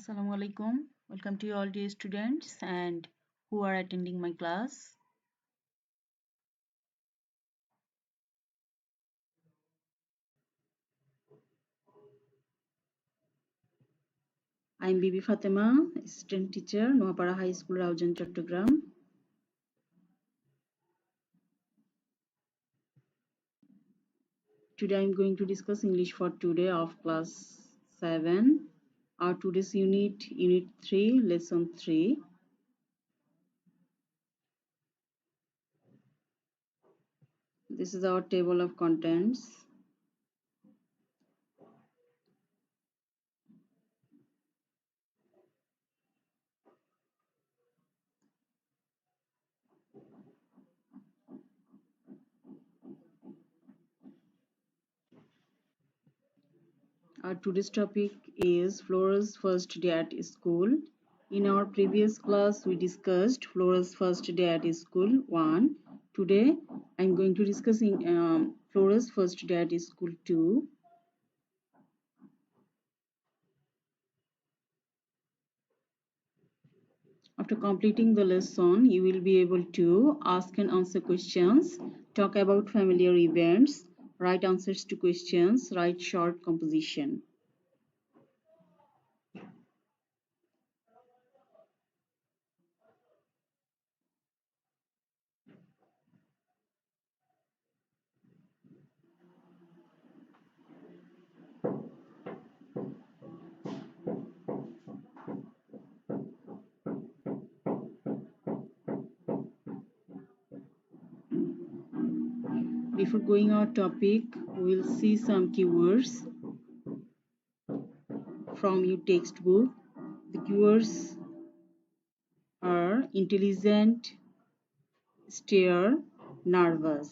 Assalamu alaikum. Welcome to all dear students and who are attending my class. I am Bibi Fatima, assistant teacher, Noapara High School, Raujan, Chattogram. Today I am going to discuss English for today of class 7. Our today's unit 3, lesson 3. This is our table of contents. Our today's topic is Flora's first day at school. In our previous class, we discussed Flora's first day at school 1. Today, I'm going to discuss Flora's first day at school 2. After completing the lesson, you will be able to ask and answer questions, talk about familiar events, write answers to questions, write short composition. Before going our topic, we'll see some keywords from your textbook. The keywords are intelligent, stare, nervous.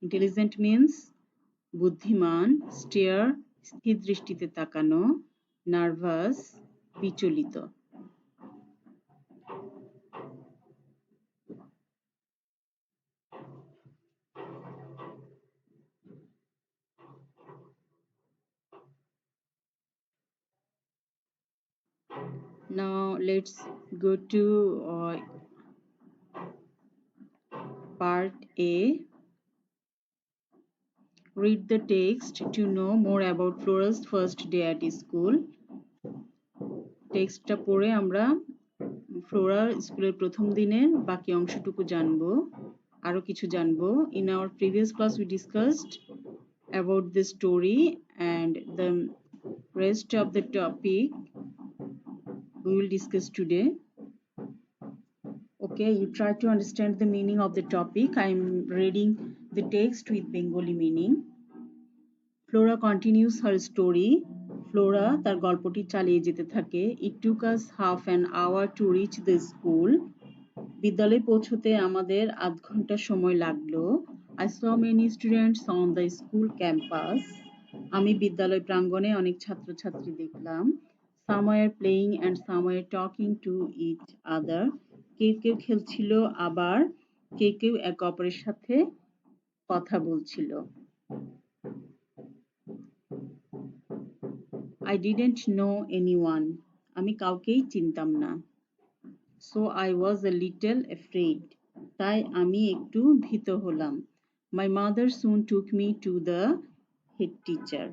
Intelligent means बुद्धिमान, stare স্থির দৃষ্টিতে তাকানো, nervous বিচলিত. Now let's go to part A. Read the text to know more about Flora's first day at school. টেক্সটটা পড়ে আমরা ফ্লোরার স্কুলের প্রথম দিনের বাকি অংশটুকু জানবো, আরো কিছু জানবো. In our previous class we discussed about the story and the rest of the topic we will discuss today. Okay, you try to understand the meaning of the topic. I am reading the text with Bengali meaning. Flora continues her story. Flora তার গল্পটি চালিয়ে যেতে থাকে. It took us half an hour to reach the school. বিদ্যালয়ে পৌঁছতে আমাদের আধ ঘন্টা সময় লাগলো. I saw many students on the school campus. আমি বিদ্যালয় প্রাঙ্গণে অনেক ছাত্রছাত্রী দেখলাম. Some were playing and some were talking to each other. কেউ কেউ খেলছিল, আবার কেউ কেউ একে অপরের সাথে কথা বলছিল. I didn't know anyone. আমি কাউকেই চিনতাম না. So I was a little afraid. তাই আমি একটু ভীত হলাম. My mother soon took me to the head teacher.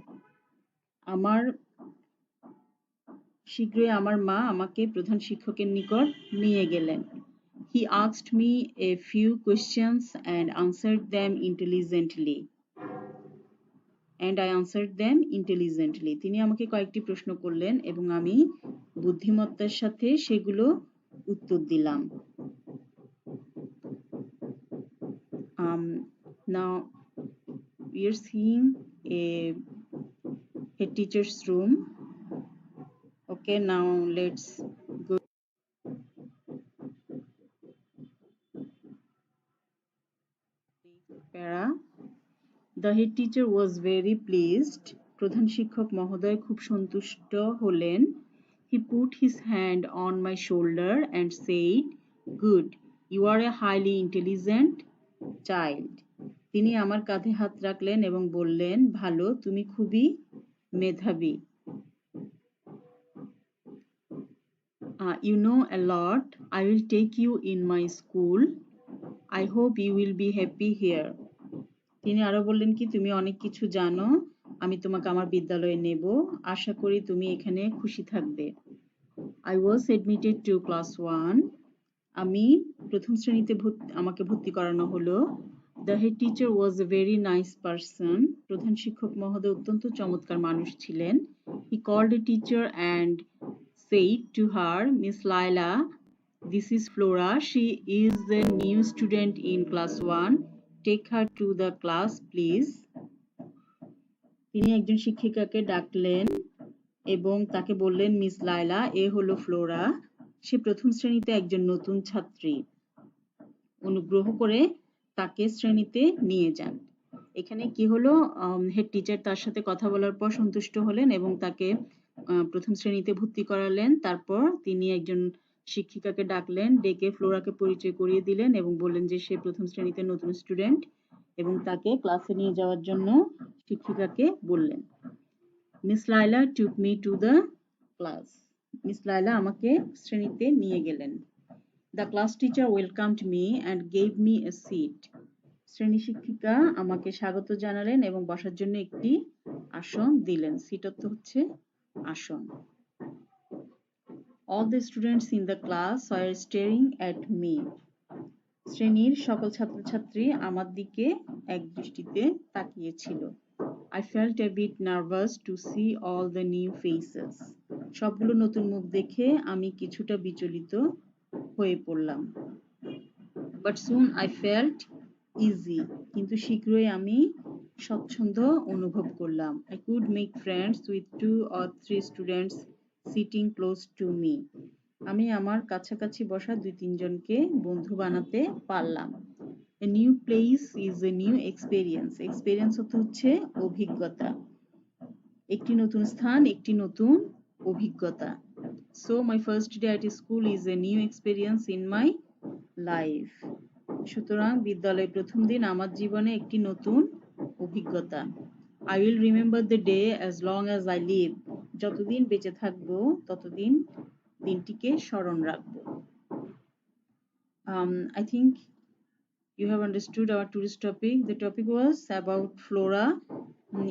শীঘ্রই আমার মা আমাকে প্রধান শিক্ষকের নিকট নিয়ে গেলেন. He asked me a few questions and answered them intelligently. And I answered them intelligently. তিনি আমাকে কয়েকটি প্রশ্ন করলেন এবং আমি বুদ্ধিমত্তার সাথে সেগুলো উত্তর দিলাম. Now we are seeing a head teacher's room. Okay, now let's go. Para. The head teacher was very pleased. প্রধান শিক্ষক মহোদয় খুব সন্তুষ্ট হলেন. He put his hand on my shoulder and said, "Good, you are a highly intelligent child." তিনি আমার কাঁধে হাত রাখলেন এবং বললেন, ভালো, তুমি খুবই মেধাবী. You know a lot. I will take you in my school. I hope you will be happy here. তিনি আরো বললেন কি, তুমি অনেক কিছু জানো, আমি তোমাকে আমার বিদ্যালয়ে নেব, আশা করি তুমি এখানে খুশি থাকবে। I was admitted to class 1. আমি প্রথম শ্রেণীতে আমাকে ভর্তি করানো হলো। The head teacher was a very nice person. প্রধান শিক্ষক মহোদয় অত্যন্ত চমৎকার মানুষ ছিলেন। He called a teacher and said to her, Miss Laila, this is Flora. She is the new student in class 1. Take her to the class, please. তিনি একজন শিক্ষিকাকে ডাকলেন এবং তাকে বললেন, মিস লায়লা, এ হলো ফ্লোরা, সে প্রথম শ্রেণীতে একজন নতুন ছাত্রী, অনুগ্রহ করে তাকে শ্রেণীতে নিয়ে যান। এখানে কি হলো, হেড টিচার তার সাথে কথা বলার পর সন্তুষ্ট হলেন এবং তাকে প্রথম শ্রেণীতে ভর্তি করালেন। তারপর তিনি একজন শিক্ষিকাকে ডাকলেন, ডেকে ফ্লোরাকে পরিচয় করিয়ে দিলেন এবং বললেন যে সে প্রথম শ্রেণীতে নতুন স্টুডেন্ট এবং তাকে ক্লাসে নিয়ে যাওয়ার জন্য শিক্ষিকাকে বললেন। Miss Laila took me to the class. Miss Laila আমাকে শ্রেণীতে নিয়ে গেলেন। The class teacher welcomed me and gave me a seat. শ্রেণী শিক্ষিকা আমাকে স্বাগত জানালেন এবং বসার জন্য একটি আসন দিলেন। সিট অর্থ হচ্ছে আসন। All the students in the class were staring at me. শ্রেণীর সকল ছাত্রছাত্রী আমার দিকে একদৃষ্টিতে তাকিয়েছিল। I felt a bit nervous to see all the new faces. সবগুলো নতুন মুখ দেখে আমি কিছুটা বিচলিত হয়ে পড়লাম। But soon I felt easy. কিন্তু শীঘ্রই আমি স্বচ্ছন্দ অনুভব করলাম। I could make friends with 2 or 3 students sitting close to me. আমি আমার কাছাকাছি বসা 2-3 জনকে বন্ধু বানাতে পারলাম। A new place is a new experience. Experience হচ্ছে অভিজ্ঞতা। একটি নতুন স্থান একটি নতুন অভিজ্ঞতা। So my first day at school is a new experience in my life. সুতরাং বিদ্যালয়ে প্রথম দিন আমার জীবনে একটি নতুন অভিজ্ঞতা। I will remember the day as long as I live. যতদিন বেঁচে থাকবো ততদিন দিনটিকে স্মরণ রাখবো। I think you have understood our today's topic. The topic was about Flora.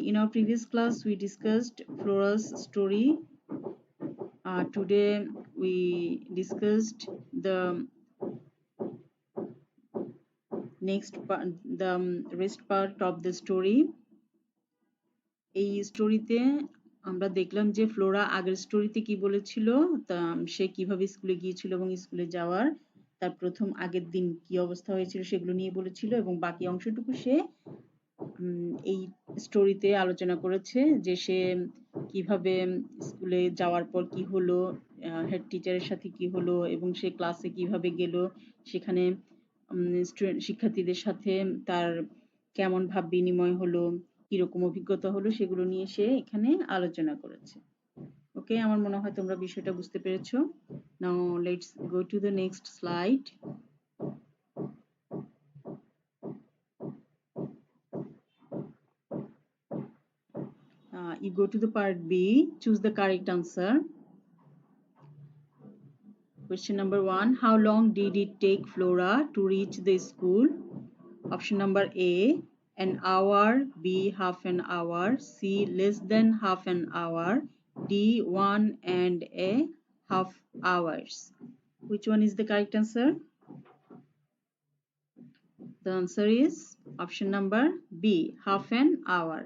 In our previous class, we discussed Flora's story. Today, we discussed the next part, the rest part of the story. এই স্টোরিতে আমরা দেখলাম যে Flora আগের স্টোরিতে কি বলেছিল, সে কিভাবে স্কুলে গিয়েছিল এবং স্কুলে যাওয়ার তার প্রথম আগের দিন কি অবস্থা হয়েছিল সেগুলো নিয়ে বলেছিল এবং বাকি অংশটুকু সে এই স্টোরিতে আলোচনা করেছে যে সে কিভাবে স্কুলে যাওয়ার পর কি হলো, হেড টিচারের সাথে কি হলো এবং সে ক্লাসে কিভাবে গেল, সেখানে শিক্ষার্থীদের সাথে তার কেমন ভাব বিনিময় হলো, কিরকম অভিজ্ঞতা হলো, সেগুলো নিয়ে সে এখানে আলোচনা করেছে। ওকে, আমার মনে হয় তোমরা বিষয়টা বুঝতে পেরেছো। Now let's go to the next slide. You go to the part B, choose the correct answer. Question number 1, how long did it take Flora to reach the school? Option number A, an hour, B, half an hour, C, less than half an hour, D, 1.5 hours. Which one is the correct answer? The answer is option number B, half an hour.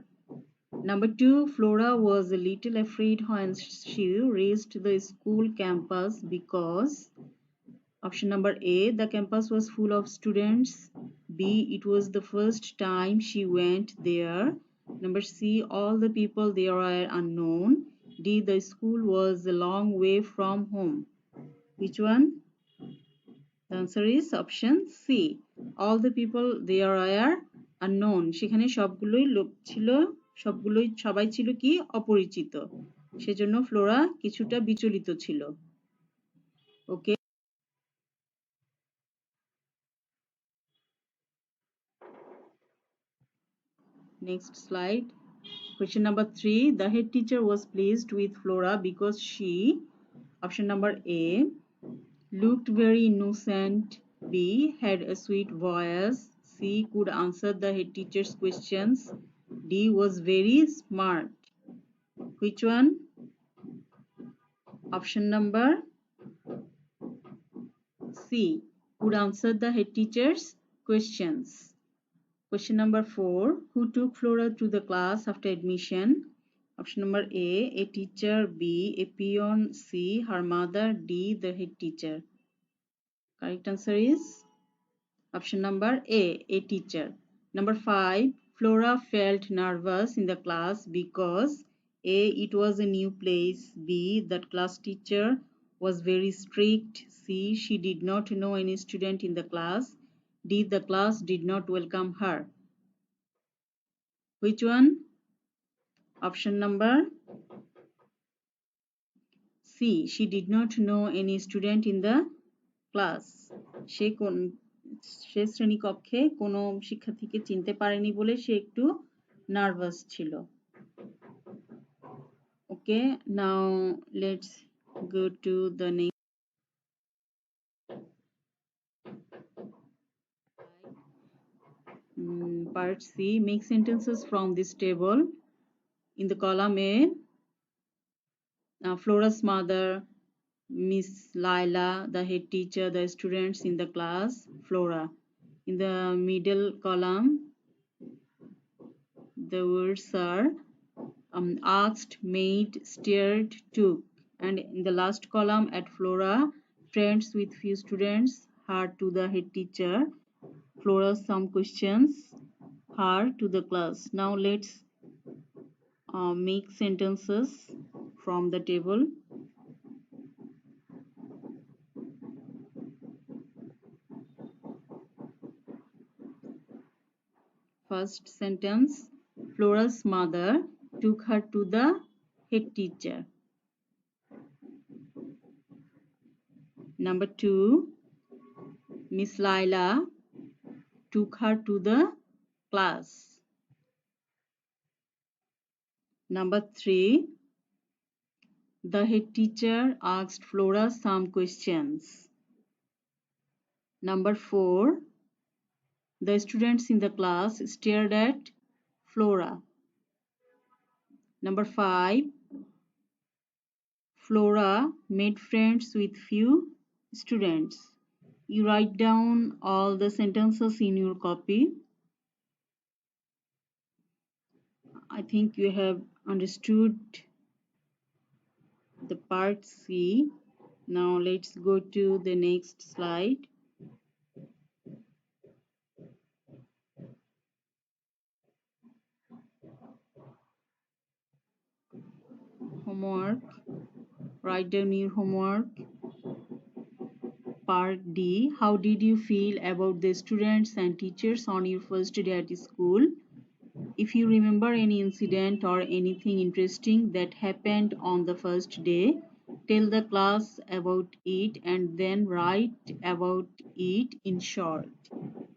Number 2, Flora was a little afraid when she reached the school campus because option number A, the campus was full of students. B, it was the first time she went there. Number C, all the people there were unknown. D, the school was a long way from home. Which one? The answer is option C, all the people there were unknown. সেখানে সবগুলোই লোক ছিল, সবাই ছিল কি অপরিচিত, সেজন্য Flora কিছুটা বিচলিত ছিল। ওকে, next slide. Question number 3, the head teacher was pleased with Flora because she Option number A, looked very innocent. B, had a sweet voice. C, could answer the head teacher's questions. D, was very smart. Which one? Option number C, could answer the head teacher's questions. Question number 4, who took Flora to the class after admission? Option number A teacher. B, a peon. C, her mother. D, the head teacher. Correct answer is option number A teacher. Number 5, Flora felt nervous in the class because A, it was a new place. B, that class teacher was very strict. C, she did not know any student in the class. D, the class did not welcome her. Which one? Option number C, she did not know any student in the class. সে শ্রেণীকক্ষে কোনো শিক্ষার্থীকে চিনতে পারেনি বলে সে একটু nervous ছিল। Okay, now let's go to the next part. C, make sentences from this table. In the column A, Flora's mother, Miss Laila, the head teacher, the students in the class, Flora. In the middle column, the words are asked, made, steered, took. And in the last column at Flora, friends with few students, her to the head teacher, Flora some questions, her to the class. Now let's make sentences from the table. First sentence, Flora's mother took her to the head teacher. Number 2, Miss Laila took her to the class. Number 3, the head teacher asked Flora some questions. Number 4, the students in the class stared at Flora. Number 5, Flora made friends with few students. You write down all the sentences in your copy. I think you have understood the part C. Now let's go to the next slide. Homework. Write down your homework. Part D. How did you feel about the students and teachers on your first day at school? If you remember any incident or anything interesting that happened on the first day, tell the class about it and then write about it in short.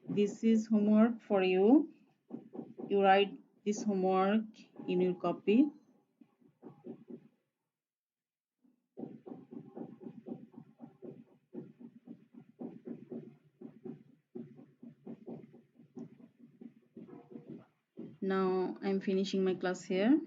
This is homework for you. You write this homework in your copy. Now I'm finishing my class here.